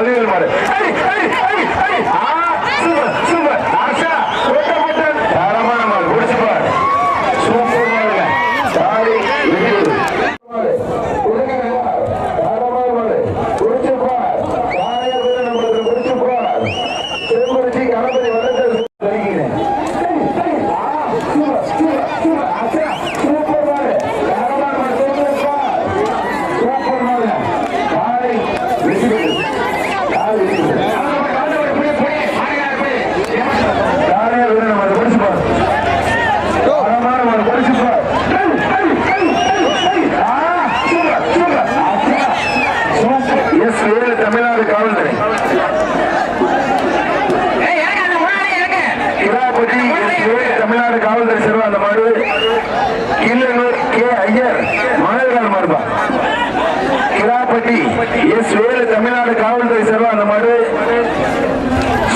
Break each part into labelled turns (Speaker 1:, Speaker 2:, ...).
Speaker 1: பதிவேல் மாடு. Super super Asha தரமான மாடு முடிச்சுப்பார். சூப்பர் மாடுங்க. சாரி தமிழ்நாடு காவல்துறை தமிழ்நாடு காவல்துறை செல்வா அந்த மாடு கிள்ளனூர் கே ஐயர் மணல்கால் மாடுபா. கிராப்பட்டி எஸ் வேலு தமிழ்நாடு காவல்துறை செல்வா அந்த மாடு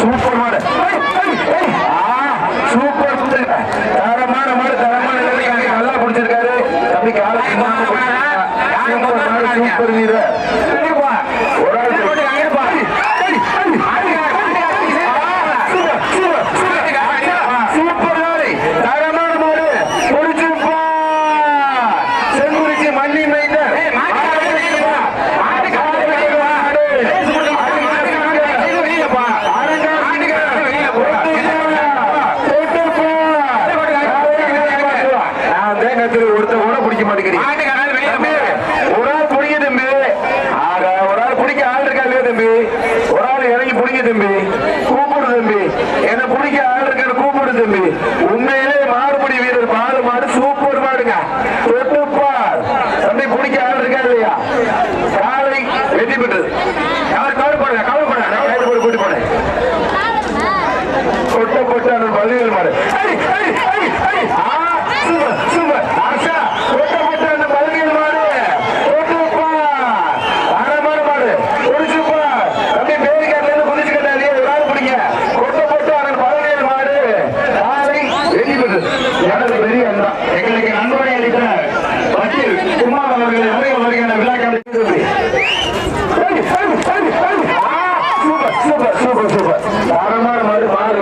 Speaker 1: சூப்பர் மாடு. சூப்பர் தரமான மாடு தரமான நல்லா பிடிச்சிருக்காரு தம்பி. சூப்பர் வீரர் உண்மையிலே மாறுபடி வீரர் பாலு மாடு சூப்பர் மாடுங்க. தொட்டுப்பார் தம்பி பிடிக்க ஆள் இருக்கா இல்லையா? காலை வெற்றி பெற்றது. கவர் போடுங்க கவர் போடுங்க கூட்டி போனேன். தொட்டப்பட்ட பதிவேல் மாடு. சூப்பர் சூப்பர் ஆஷா தொட்டப்பட்ட அந்த பதிவேல் மாடு தரமான மாடு பிடிச்சுப்பார் தம்பி. பேரிக்காட்டுல இருந்து குதிச்சு கட்டாதே எல்லாரும் பிடிங்க. தொட்டப்பட்ட அந்த பதிவேல் மாடு எனது பெரிய அண்ணா எங்களுக்கு நன்கொடை அளித்த வக்கீல் குமார் அவர்கள் வருகின்ற விழா committee. Super super super super தரமான மாடு மாடு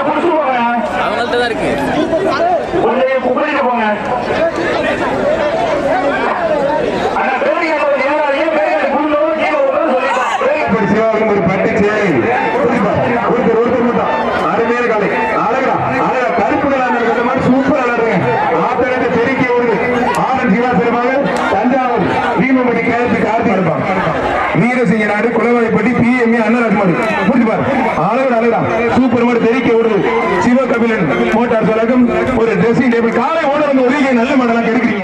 Speaker 1: புடிச்சு போங்க. அவங்கள்ட்ட தான் இருக்கு. குப்பைக்கு போங்க. ஒரு பட்டு அருமையான காலை அழகா அழகா கருப்புகள் சூப்பர் அழகு ஆத்தரத்தை பெருக்கி வருது. ஆனந்த் சிவா சிறப்பாக தஞ்சாவூர் வீமபடி கேரளத்து கார்த்தி வீரசிங்க நாடு குலவாய்ப்பு